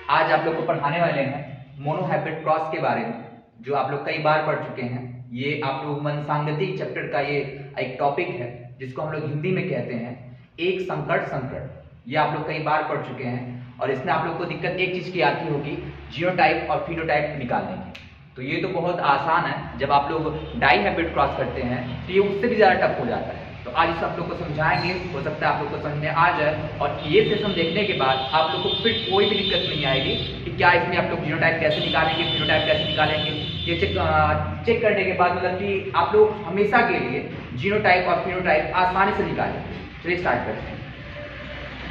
आज आप लोग को पढ़ाने वाले हैं मोनोहाइब्रिड क्रॉस के बारे में, जो आप लोग कई बार पढ़ चुके हैं। ये आप लोग मनसांगतिक चैप्टर का ये एक टॉपिक है जिसको हम लोग हिंदी में कहते हैं एक संकट संकट। ये आप लोग कई बार पढ़ चुके हैं और इसमें आप लोग को दिक्कत एक चीज की आती होगी, जीनोटाइप और फिनोटाइप निकालने की। तो ये तो बहुत आसान है, जब आप लोग डाइहाइब्रिड क्रॉस करते हैं तो ये उससे भी ज्यादा टफ हो जाता है। तो आज इस आप लोग को समझाएंगे, हो सकता है आप लोग को समझ में आ जाए और ये सेशन देखने के बाद आप लोग को फिर कोई भी दिक्कत नहीं आएगी कि क्या इसमें आप लोग जीनोटाइप कैसे निकालेंगे, फिनोटाइप कैसे निकालेंगे। ये चेक करने के बाद मतलब कि आप लोग हमेशा के लिए जीनोटाइप और फिनोटाइप आसानी से निकालेंगे। चलिए स्टार्ट करते हैं।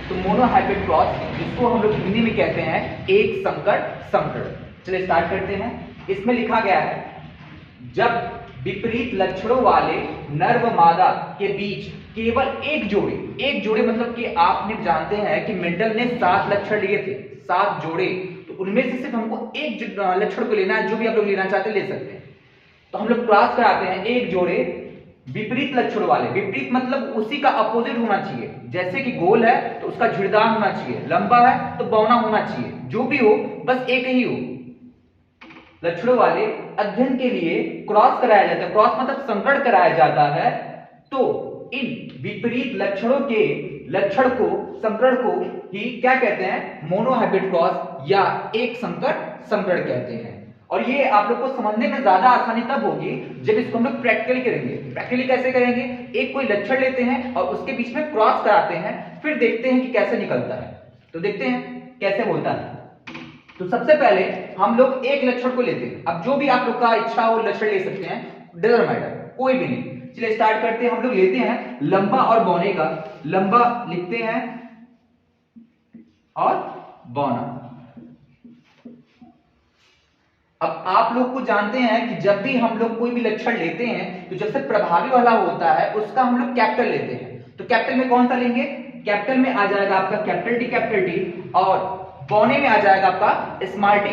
तो मोनोहाइब्रिड क्रॉस, जिसको हम लोग हिंदी में कहते हैं एक संकट संकट। चलिए स्टार्ट करते हैं। इसमें लिखा गया है, जब विपरीत लक्षणों वाले नर व मादा के बीच केवल एक जोड़े मतलब कि आपने जानते हैं कि मेंडल ने 7 लक्षण लिए थे, 7 जोड़े। तो उनमें से सिर्फ हमको एक लक्षण को लेना है, जो भी आप लोग लेना चाहते हैं ले सकते हैं। तो हम लोग क्रॉस कराते हैं एक जोड़े विपरीत लक्षणों वाले। विपरीत मतलब उसी का अपोजिट होना चाहिए। जैसे कि गोल है तो उसका झुर्रीदार होना चाहिए, लंबा है तो बौना होना चाहिए, जो भी हो बस एक ही हो। लक्षणों वाले अध्ययन के लिए क्रॉस कराया जाता है। क्रॉस मतलब संकट कराया जाता है। तो इन विपरीत लक्षणों के लक्षण को, संकट को ही क्या कहते हैं? मोनोहाइब्रिड क्रॉस या एक संकट संकट कहते हैं। और ये आप लोग को समझने में ज्यादा आसानी तब होगी जब इसको हम लोग प्रैक्टिकली करेंगे। प्रैक्टिकली कैसे करेंगे? एक कोई लक्षण लेते हैं और उसके बीच में क्रॉस कराते हैं, फिर देखते हैं कि कैसे निकलता है। तो देखते हैं कैसे होता है। तो सबसे पहले हम लोग एक लक्षण को लेते हैं। अब जो भी आप लोग का इच्छा हो लक्षण ले सकते हैं, डजंट मैटर, कोई भी नहीं। चलिए स्टार्ट करते हैं। हम लोग लेते हैं लंबा और बौने का। लंबा लिखते हैं और बौना। अब आप लोग को जानते हैं कि जब भी हम लोग कोई भी लक्षण लेते हैं तो जैसे प्रभावी वाला होता है उसका हम लोग कैपिटल लेते हैं। तो कैपिटल में कौन सा लेंगे? कैपिटल में आ जाएगा आपका कैपिटल टी, और बौने में आ जाएगा आपका स्मॉल टी।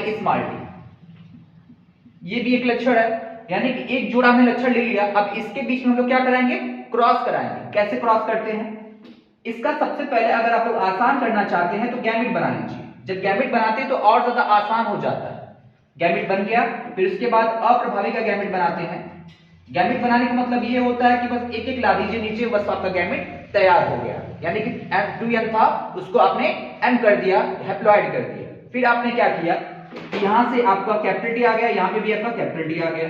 ये भी एक लक्षण है, यानी कि एक जोड़ा हमने लक्षण ले लिया। अब इसके बीच में हम लोग क्या कराएंगे? क्रॉस कराएंगे। कैसे क्रॉस करते हैं? इसका सबसे पहले अगर आप लोग आसान करना चाहते हैं तो गैमेट बना लीजिए। जब गैमेट बनाते हैं तो और ज्यादा आसान हो जाता है। गैमेट बन गया, फिर उसके बाद अप्रभावी का गैमेट बनाते हैं। गैमेट बनाने का मतलब ये होता है कि बस एक एक ला दीजिए नीचे, बस आपका गैमेट तैयार हो गया। यानी कि M2N था, उसको आपने M कर दिया, हैप्लॉइड कर दिया। फिर आपने क्या किया? यहां से आपका कैपिटल टी आ गया, यहां पे भी आपका कैपिटल टी आ गया।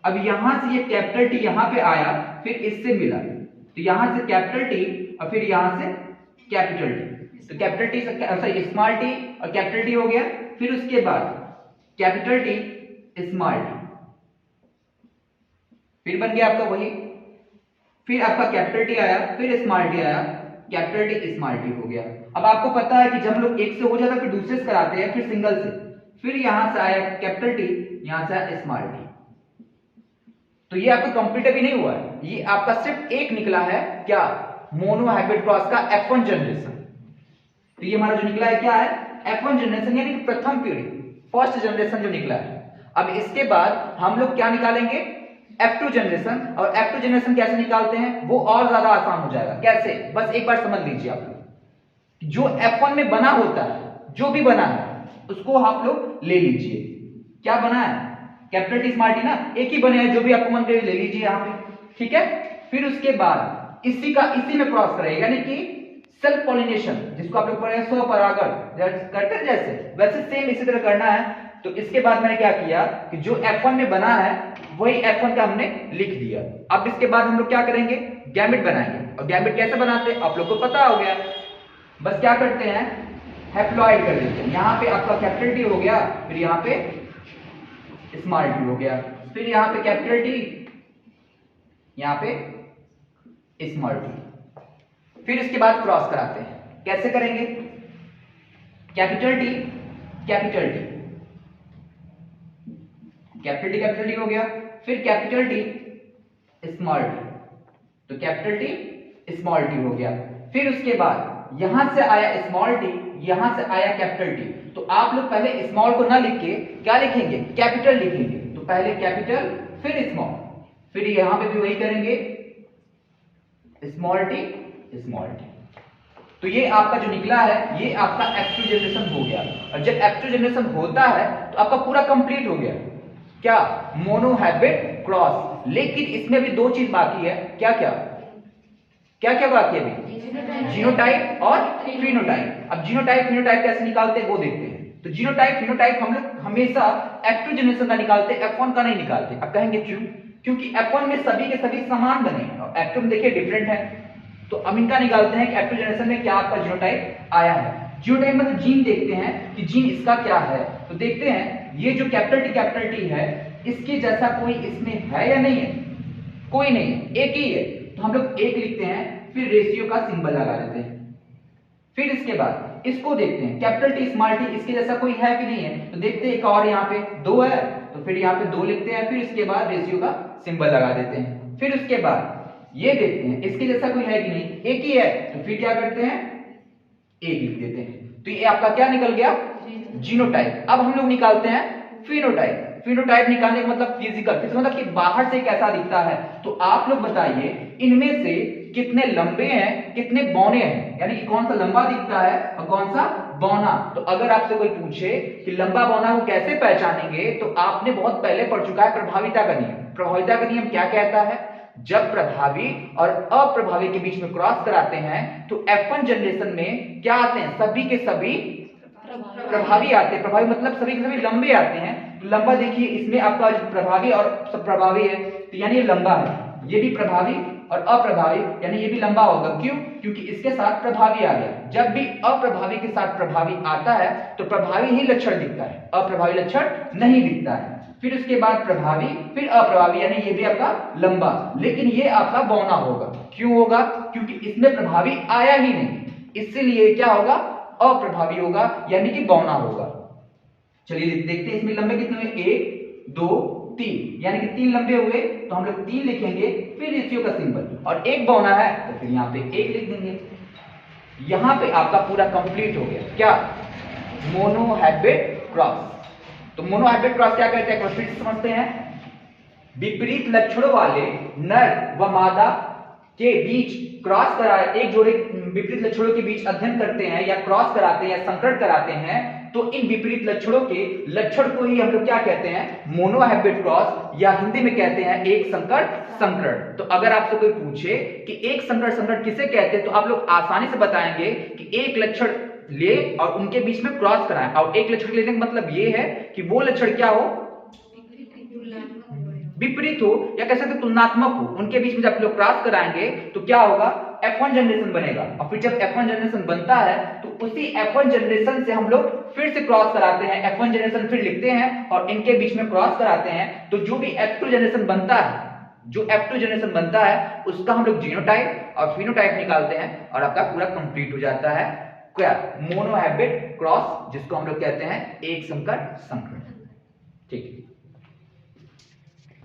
अब यहां से ये कैपिटल टी यहां पे आया, फिर इससे मिला, तो यहां से कैपिटल टी और फिर यहां से कैपिटल टी। तो capital T sorry small T और कैपिटल टी हो गया। फिर उसके बाद कैपिटल टी स्मॉल टी, फिर बन गया आपका वही। फिर आपका कैपिटल टी आया, फिर स्मॉल टी आया, कैपिटल टी स्मॉल टी हो गया। अब आपको पता है कि जब हम लोग एक से हो जाता है फिर दूसरे से कराते हैं, फिर सिंगल से, फिर यहां से आया कैपिटल टी, यहां से आया स्मॉल टी। तो ये आपका कंप्लीट अभी नहीं हुआ है, ये आपका सिर्फ एक निकला है। क्या? मोनोहाइब्रिड क्रॉस का F1 जनरेशन। तो ये हमारा जो निकला है क्या है? F1 जनरेशन, यानी कि प्रथम पीढ़ी, फर्स्ट जनरेशन जो निकला है। अब इसके बाद हम लोग क्या निकालेंगे? F2 generation. और F2 जनरेशन कैसे निकालते हैं वो और ज्यादा आसान हो जाएगा। कैसे? बस एक बार समझ लीजिए आप लोग। जो F1 में बना होता है, जो भी बना है उसको आप लोग ले लीजिए। क्या बना है? कैपिटल टी स्मॉल टी ना, एक ही बने हैं, जो भी आपको मन करे ले लीजिए यहां पे, ठीक है। फिर उसके बाद इसी में क्रॉस करेंगे, यानी कि सेल्फ पॉलिनेशन, जिसको आप लोग पढ़े स्वपरागण करते हैं जैसे, वैसे सेम इसी तरह करना है। तो इसके बाद मैंने क्या किया कि जो F1 में बना है वही F1 का हमने लिख दिया। अब इसके बाद हम लोग क्या करेंगे? गैमेट बनाएंगे। और गैमेट कैसे बनाते हैं आप लोग को पता हो गया। बस क्या करते हैं? हैप्लॉइड कर देते हैं। यहां पे आपका कैपिटल टी हो गया, फिर यहां पे स्मॉल टी हो गया, फिर यहां पे कैपिटल टी, यहां पे स्मॉल टी। फिर इसके बाद क्रॉस कराते हैं। कैसे करेंगे? Capital T, capital T, capital T हो गया, फिर कैपिटल टी स्मॉल टी, तो कैपिटल टी स्मॉल टी हो गया। फिर उसके बाद यहां से आया स्मॉल टी, यहां से आया कैपिटल टी। तो आप लोग पहले स्मॉल को ना लिख के क्या लिखेंगे? कैपिटल लिखेंगे। तो पहले कैपिटल फिर स्मॉल, फिर यहां पे भी वही करेंगे, स्मॉल टी स्मॉल टी। तो ये आपका जो निकला है ये आपका F2 जनरेशन हो गया। और जब F2 जनरेशन होता है तो आपका पूरा कंप्लीट हो गया क्या, मोनोहैबिट क्रॉस। लेकिन इसमें भी दो चीज बाकी है, क्या क्या क्या क्या बाकी है अभी, जीनोटाइप और फिनोटाइप। अब जीनोटाइप फिनोटाइप कैसे निकालते हैं वो देखते हैं। तो जीनोटाइप फिनोटाइप हम लोग हमेशा F2 जनरेशन का निकालते हैं, F1 का नहीं निकालते। अब कहेंगे क्यों, क्योंकि F1 में सभी के सभी समान बने और F2 में देखिए डिफरेंट है। तो अब इनका निकालते हैं कि F2 जनरेशन में क्या आपका जीनोटाइप आया है। जीनोटाइप मतलब जीन देखते हैं कि जीन इसका क्या है। तो देखते हैं ये जो कैपिटल T है इसके जैसा कोई इसमें है या नहीं है, कोई नहीं है, एक ही है। तो हम लोग एक लिखते हैं, फिर रेशियो का सिंबल लगा देते हैं। फिर इसके बाद इसको देखते हैं कैपिटल T स्मॉल t इसके जैसा कोई है कि नहीं है। तो देखते हैं एक और यहाँ पे 2 है, तो फिर यहाँ पे 2 लिखते हैं, फिर इसके बाद रेशियो का सिंबल लगा देते हैं। फिर उसके बाद ये देखते हैं इसके जैसा कोई है कि नहीं, एक ही है, तो फिर क्या करते हैं, एक लिख देते हैं। तो ये आपका क्या निकल गया, जीनोटाइप। अब हम लोग निकालते हैं फिनोटाइप। फिनोटाइप निकालने का मतलब फिजिकल मतलब कि बाहर से कैसा दिखता है। तो आप लोग बताइए इनमें से कितने लंबे हैं कितने बौने हैं, यानी कि कौन सा लंबा दिखता है और कौन सा बौना। तो अगर आपसे कोई पूछे कि लंबा बौना को कैसे पहचानेंगे, तो आपने बहुत पहले पढ़ चुका है प्रभाविता का नियम। प्रभाविता का नियम क्या कहता है, जब प्रभावी और अप्रभावी के बीच में क्रॉस कराते हैं तो F1 जनरेशन में क्या आते हैं, सभी के सभी प्रभावी आते हैं। प्रभावी मतलब सभी के सभी लंबे आते हैं। तो लंबा देखिए इसमें आपका प्रभावी और सब प्रभावी है, तो यानी ये लंबा है। ये भी प्रभावी और अप्रभावी यानी ये भी लंबा होगा। क्यों, क्योंकि इसके साथ प्रभावी आ गया। जब भी अप्रभावी के साथ प्रभावी आता है तो प्रभावी ही लक्षण दिखता है, अप्रभावी लक्षण नहीं दिखता है। फिर उसके बाद प्रभावी फिर अप्रभावी यानी ये भी आपका लंबा, लेकिन ये आपका बौना होगा। क्यों होगा, क्योंकि इसमें प्रभावी आया ही नहीं, इसलिए क्या होगा, अप्रभावी होगा यानी कि बौना होगा। चलिए देखते हैं इसमें लंबे कितने हुए, 1 2 3 यानी कि 3 लंबे हुए, तो हम लोग 3 लिखेंगे, फिर रेशियो का सिंबल, और एक बौना है तो फिर यहाँ पे 1 लिख देंगे। यहां पे आपका पूरा कंप्लीट हो गया क्या, मोनोहैबिट क्रॉस। तो मोनोहैबिट क्रॉस क्या कहते हैं, फिर से समझते हैं। विपरीत लक्षणों वाले नर व मादा के बीच क्रॉस करा, एक जोड़े विपरीत लक्षणों के बीच अध्ययन करते हैं या क्रॉस कराते हैं या संकरण कराते हैं, तो इन विपरीत लक्षणों के लक्षण को ही हम लोग क्या कहते हैं, मोनोहैबिट क्रॉस, या हिंदी में कहते हैं एक संकर संकरण। तो अगर आपसे कोई पूछे कि एक संकर संकरण किसे कहते हैं, तो आप लोग आसानी से बताएंगे कि एक लक्षण ले और उनके बीच में क्रॉस कराएं। और एक लक्षण लेने का मतलब ये है कि वो लक्षण क्या हो, विपरीत हो, या कह सकते तुलनात्मक हो। उनके बीच में जब लोग क्रॉस कराएंगे तो क्या होगा, F1 जनरेशन बनेगा। और फिर जब F1 जनरेशन बनता है तो उसी F1 जनरेशन से हम लोग फिर से क्रॉस कराते हैं, F1 जनरेशन फिर लिखते हैं और इनके बीच में क्रॉस कराते हैं। तो जो भी F2 जनरेशन बनता है, जो F2 जनरेशन बनता है उसका हम लोग जीनोटाइप और फिनोटाइप निकालते हैं और आपका पूरा कंप्लीट हो जाता है क्या, मोनोहैबिट क्रॉस, जिसको हम लोग कहते हैं एक संकर संकरण। ठीक है।